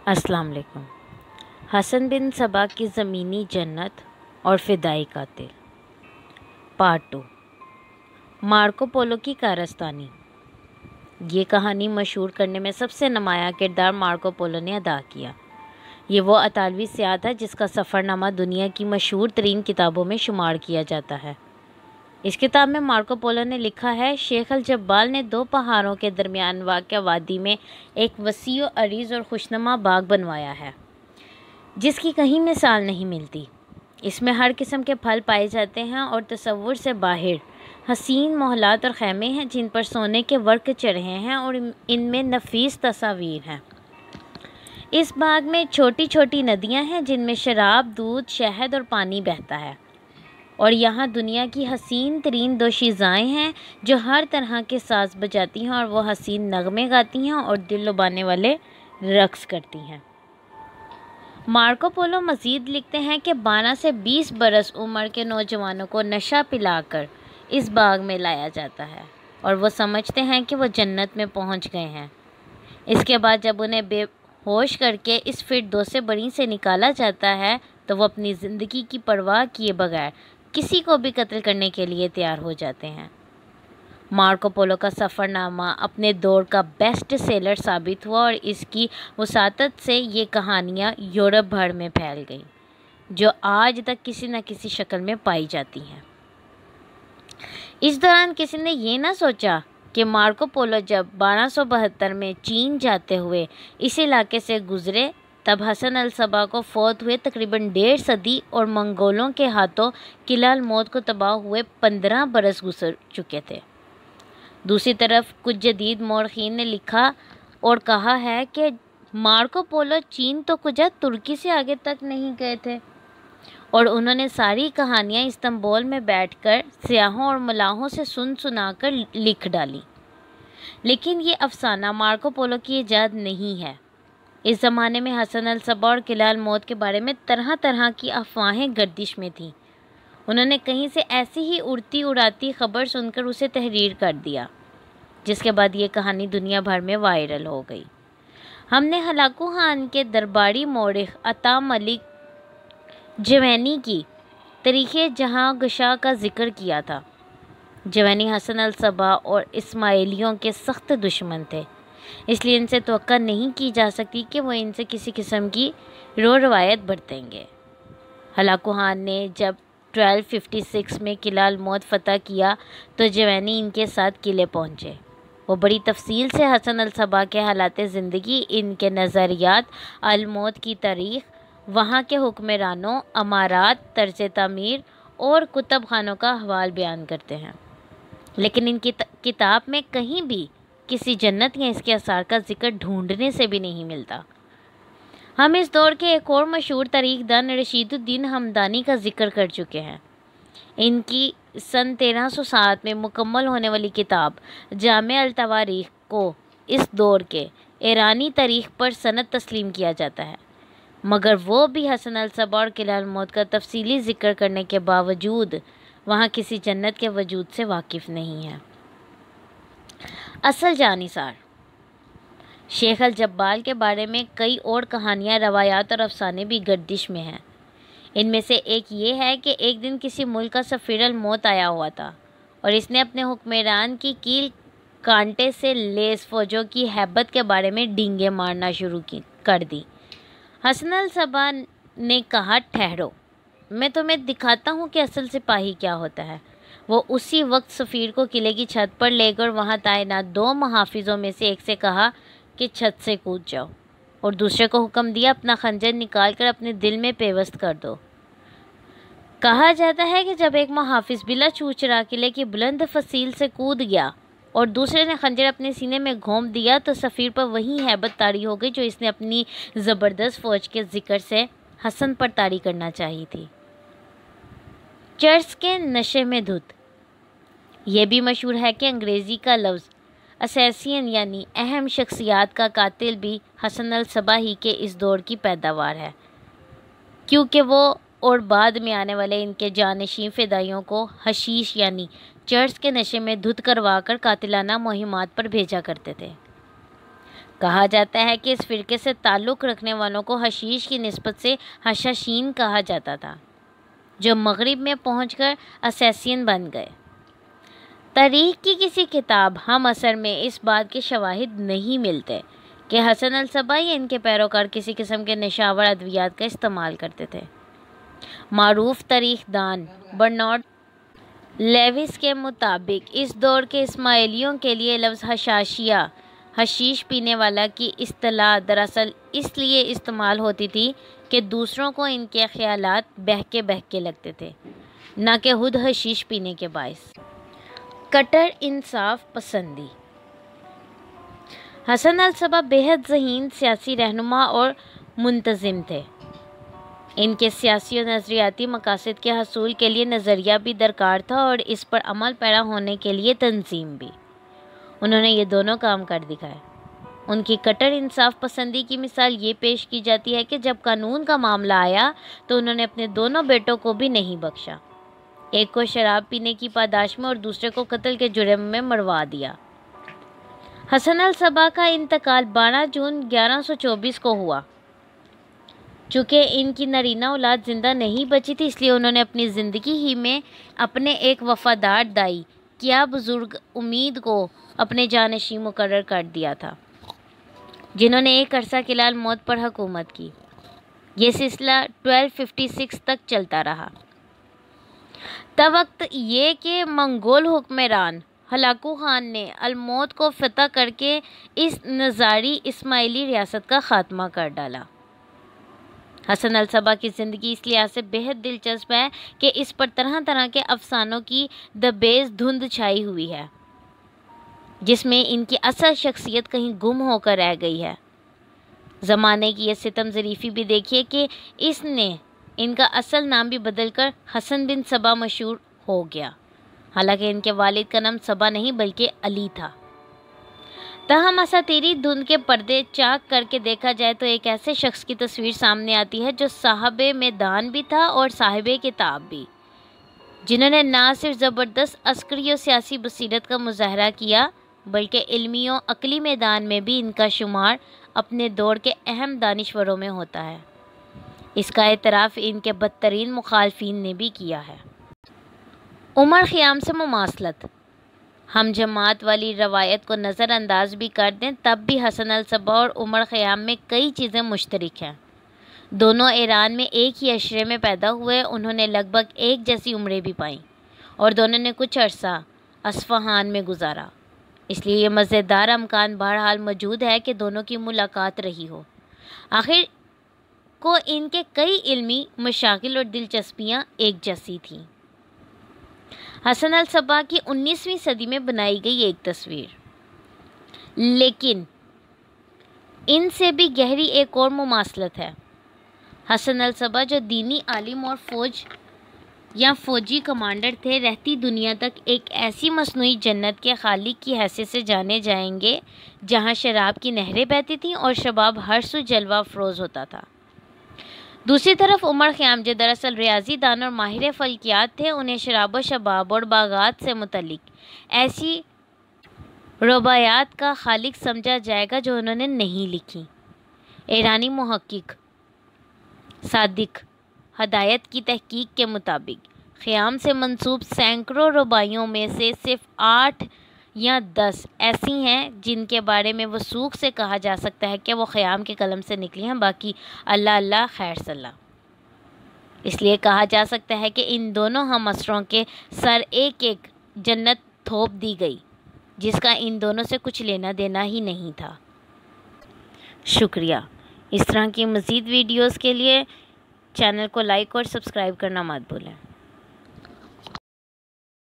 अस्सलाम वालेकुम। हसन बिन सबा की ज़मीनी जन्नत और फ़िदाई कातिल पार्ट 2। मार्को पोलो की कारस्तानी। ये कहानी मशहूर करने में सबसे नुमायाँ किरदार मार्को पोलो ने अदा किया। ये वो अतालवी स्याह था जिसका सफ़रनामा दुनिया की मशहूर तरीन किताबों में शुमार किया जाता है। इस किताब में मार्को पोलो ने लिखा है, शेख अल जब्बाल ने दो पहाड़ों के दरमियान वाक़या वादी में एक वसी व अरीज़ और खुशनुमा बाग बनवाया है जिसकी कहीं मिसाल नहीं मिलती। इसमें हर किस्म के फल पाए जाते हैं और तसव्वुर से बाहर हसीन मोहलात और ख़ैमे हैं जिन पर सोने के वर्क चढ़े हैं और इनमें नफीस तस्वीर हैं। इस बाग में छोटी छोटी नदियां हैं जिनमें शराब, दूध, शहद और पानी बहता है और यहाँ दुनिया की हसीन तरीन दोशीज़ाएँ हैं जो हर तरह के साज़ बजाती हैं और वो हसीन नगमे गाती हैं और दिल लुभाने वाले रक़्स करती हैं। मार्को पोलो मज़ीद लिखते हैं कि 12 से 20 बरस उम्र के नौजवानों को नशा पिलाकर इस बाग में लाया जाता है और वो समझते हैं कि वो जन्नत में पहुंच गए हैं। इसके बाद जब उन्हें बेहोश करके इस फिरदौसे बड़ी से निकाला जाता है तो वो अपनी ज़िंदगी की परवाह किए बगैर किसी को भी कत्ल करने के लिए तैयार हो जाते हैं। मार्को पोलो का सफ़रनामा अपने दौर का बेस्ट सेलर साबित हुआ और इसकी वसातत से ये कहानियाँ यूरोप भर में फैल गईं, जो आज तक किसी न किसी शक्ल में पाई जाती हैं। इस दौरान किसी ने ये ना सोचा कि मार्को पोलो जब 1272 में चीन जाते हुए इस इलाके से गुज़रे तब हसन अल सबा को फौत हुए तकरीबन 1.5 सदी और मंगोलों के हाथों किला अल मौत को तबाह हुए 15 बरस गुजर चुके थे। दूसरी तरफ कुछ जदीद मौरखीन ने लिखा और कहा है कि मार्को पोलो चीन तो कुछ तुर्की से आगे तक नहीं गए थे और उन्होंने सारी कहानियाँ इस्तांबुल में बैठकर सियाहों और मलाहों से सुनाकर लिख डाली। लेकिन ये अफसाना मार्को पोलो की इजाद नहीं है। इस ज़माने में हसन अल सबा और किला अल मौत के बारे में तरह तरह की अफवाहें गर्दिश में थीं। उन्होंने कहीं से ऐसी ही उड़ती उड़ाती खबर सुनकर उसे तहरीर कर दिया, जिसके बाद ये कहानी दुनिया भर में वायरल हो गई। हमने हलाकू खान के दरबारी मौरिख अता मलिक जवैनी की तरीक़े जहाँ गशा का जिक्र किया था। जवैनी हसन अल सबा और इस्माइलियों के सख्त दुश्मन थे, इसलिए इनसे तवक्का नहीं की जा सकती कि वो इनसे किसी किस्म की रवायत बरतेंगे। हलाकू खान ने जब 1256 में किला अल मौत फ़तह किया तो जवैनी इनके साथ किले पहुँचे। वो बड़ी तफसील से हसन अल सबा के हालात ज़िंदगी, इनके नज़रियात, अल मौत की तारीख़, वहाँ के हुक्मरानों, अमारात, तर्ज़ तामीर और कुतब खानों का अहवाल बयान करते हैं। लेकिन इनकी किताब में कहीं भी किसी जन्नत या इसके आसार का जिक्र ढूंढने से भी नहीं मिलता। हम इस दौर के एक और मशहूर तारीख़दान रशीदुद्दीन हमदानी का जिक्र कर चुके हैं। इनकी सन 1307 में मुकम्मल होने वाली किताब जामे अल तवारीख़ को इस दौर के ईरानी तारीख़ पर सनद तस्लीम किया जाता है, मगर वो भी हसन अल सबा और किला अल मौत का तफसीली जिक्र करने के बावजूद वहाँ किसी जन्नत के वजूद से वाकिफ़ नहीं है। असल जानिसार शेख अल जब्बाल के बारे में कई और कहानियाँ, रवायात और अफसाने भी गर्दिश में हैं। इनमें से एक ये है कि एक दिन किसी मुल्क का सफ़ीर अल मौत आया हुआ था और इसने अपने हुक्मरान की कील कांटे से लेस फ़ौजों की हैबत के बारे में डींगे मारना शुरू कर दी। हसन अल सबा ने कहा, ठहरो, मैं तुम्हें दिखाता हूँ कि असल सिपाही क्या होता है। वो उसी वक्त सफ़ीर को किले की छत पर लेकर वहाँ तैनात 2 मुहाफ़िज़ों में से एक से कहा कि छत से कूद जाओ और दूसरे को हुक्म दिया, अपना खंजर निकाल कर अपने दिल में पेवस्त कर दो। कहा जाता है कि जब एक मुहाफ़िज़ बिला चूचरा किले की बुलंद फसील से कूद गया और दूसरे ने खंजर अपने सीने में घोंप दिया तो सफ़ीर पर वही हैबत तारी हो गई जो इसने अपनी ज़बरदस्त फ़ौज के ज़िक्र से हसन पर तारी करना चाहिए थी। चर्च के नशे में धुत। यह भी मशहूर है कि अंग्रेज़ी का लफ्ज़ असैसिन यानी अहम शख्सियात का कातिल भी हसन अल सबा ही के इस दौर की पैदावार है, क्योंकि वो और बाद में आने वाले इनके जानशीं फ़िदाइयों को हशीश यानी चर्च के नशे में धुत करवा कर कातिलाना मुहिमात पर भेजा करते थे। کہا جاتا ہے کہ اس فرقے سے تعلق رکھنے والوں کو حشیش کی نسبت سے حشاشین کہا جاتا تھا، جو مغرب میں پہنچ کر اسیسین بن گئے۔ تاریخ کی کسی کتاب ہم عصر میں اس بات کے شواہد نہیں ملتے کہ حسن الصبا یا ان کے پیروکار کسی قسم کے نشاور ادویات کا استعمال کرتے تھے۔ معروف تاریخ دان برنارڈ لیوس کے مطابق اس دور کے اسماعیلیوں کے لیے لفظ حشاشیہ، حشیش پینے والا کی اصطلاح دراصل اس لیے استعمال ہوتی تھی کہ دوسروں کو ان کے خیالات بہکے لگتے تھے، نہ کہ خود حشیش پینے کے باعث۔ کٹر انصاف پسندی۔ حسن الصبا بےحد ذہین سیاسی رہنما اور منتظم تھے۔ ان کے سیاسی و نظریاتی مقاصد کے حصول کے لیے نظریہ بھی درکار تھا اور اس پر عمل پیرا ہونے کے لیے تنظیم بھی۔ انہوں نے یہ دونوں کام کر دکھائے۔ ان کی کٹر انصاف پسندی کی مثال یہ پیش کی جاتی ہے کہ جب قانون کا معاملہ آیا تو انہوں نے اپنے دونوں بیٹوں کو بھی نہیں بخشا، ایک کو شراب پینے کی پاداش میں اور دوسرے کو قتل کے جرم میں مروا دیا۔ حسن الصبا کا انتقال 12 جون 1124 کو ہوا۔ چونکہ ان کی نرینہ اولاد زندہ نہیں بچی تھی، اس لیے انہوں نے اپنی زندگی ہی میں اپنے ایک وفادار دائی کیا بزرگ امید کو اپنے جانشین مقرر کر دیا تھا، جنہوں نے ایک عرصہ کے لال موت پر حکومت کی۔ یہ سلسلہ 1256 تک چلتا رہا۔ وقت یہ کہ منگول حکمران ہلاکو خان نے الموت کو فتح کر کے اس نظاری اسماعیلی ریاست کا خاتمہ کر ڈالا۔ حسن الصبا کی زندگی اس لحاظ سے بہت دلچسپ ہے کہ اس پر طرح طرح کے افسانوں کی دبیز دھند چھائی ہوئی ہے، جس میں ان کی اصل شخصیت کہیں گم ہو کر رہ گئی ہے۔ زمانے کی یہ ستم ظریفی بھی دیکھیے کہ اس نے ان کا اصل نام بھی بدل کر حسن بن صبا مشہور ہو گیا، حالانکہ ان کے والد کا نام صبا نہیں بلکہ علی تھا۔ تاہم اساطیری دھند کے پردے چاک کر کے دیکھا جائے تو ایک ایسے شخص کی تصویر سامنے آتی ہے جو صاحب میدان بھی تھا اور صاحب کتاب بھی، جنہوں نے نہ صرف زبردست عسکری و سیاسی بصیرت کا مظاہرہ کیا بلکہ علمی و عقلی میدان میں بھی ان کا شمار اپنے دور کے اہم دانشوروں میں ہوتا ہے۔ اس کا اعتراف ان کے بدترین مخالفین نے بھی کیا ہے۔ عمر خیام سے مماثلت۔ ہم جماعت والی روایت کو نظر انداز بھی کر دیں تب بھی حسن الصبا اور عمر خیام میں کئی چیزیں مشترک ہیں۔ دونوں ایران میں ایک ہی عشرے میں پیدا ہوئے، انہوں نے لگ بھگ ایک جیسی عمریں بھی پائیں اور دونوں نے کچھ عرصہ اصفہان میں گزارا، اس لیے یہ مزیدار امکان بہرحال موجود ہے کہ دونوں کی ملاقات رہی ہو۔ آخر کو ان کے کئی علمی مشاغل اور دلچسپیاں ایک جیسی تھیں۔ حسن الصبا کی 19ویں صدی میں بنائی گئی ایک تصویر، لیکن ان سے بھی گہری ایک اور مماثلت ہے۔ حسن الصبا جو دینی عالم اور فوجی کمانڈر تھے، رہتی دنیا تک ایک ایسی مصنوعی جنت کے خالق کی حیثیت سے جانے جائیں گے جہاں شراب کی نہریں بہتی تھیں اور شباب ہر سو جلوہ افروز ہوتا تھا۔ دوسری طرف عمر خیام جو دراصل ریاضی دان اور ماہر فلکیات تھے، انہیں شراب و شباب اور باغات سے متعلق ایسی رباعیات کا خالق سمجھا جائے گا جو انہوں نے نہیں لکھی۔ ایرانی محقق صادق ہدایت کی تحقیق کے مطابق خیام سے منسوب سینکڑوں رباعیوں میں سے صرف 8 یا 10 ایسی ہیں جن کے بارے میں وثوق سے کہا جا سکتا ہے کہ وہ خیام کے قلم سے نکلی ہیں، باقی اللہ خیر صلاح۔ اس لیے کہا جا سکتا ہے کہ ان دونوں ہم عصروں کے سر ایک جنت تھوپ دی گئی جس کا ان دونوں سے کچھ لینا دینا ہی نہیں تھا۔ شکریہ۔ اس طرح کی مزید ویڈیوز کے لیے چینل کو لائک اور سبسکرائب کرنا مت بھولیں۔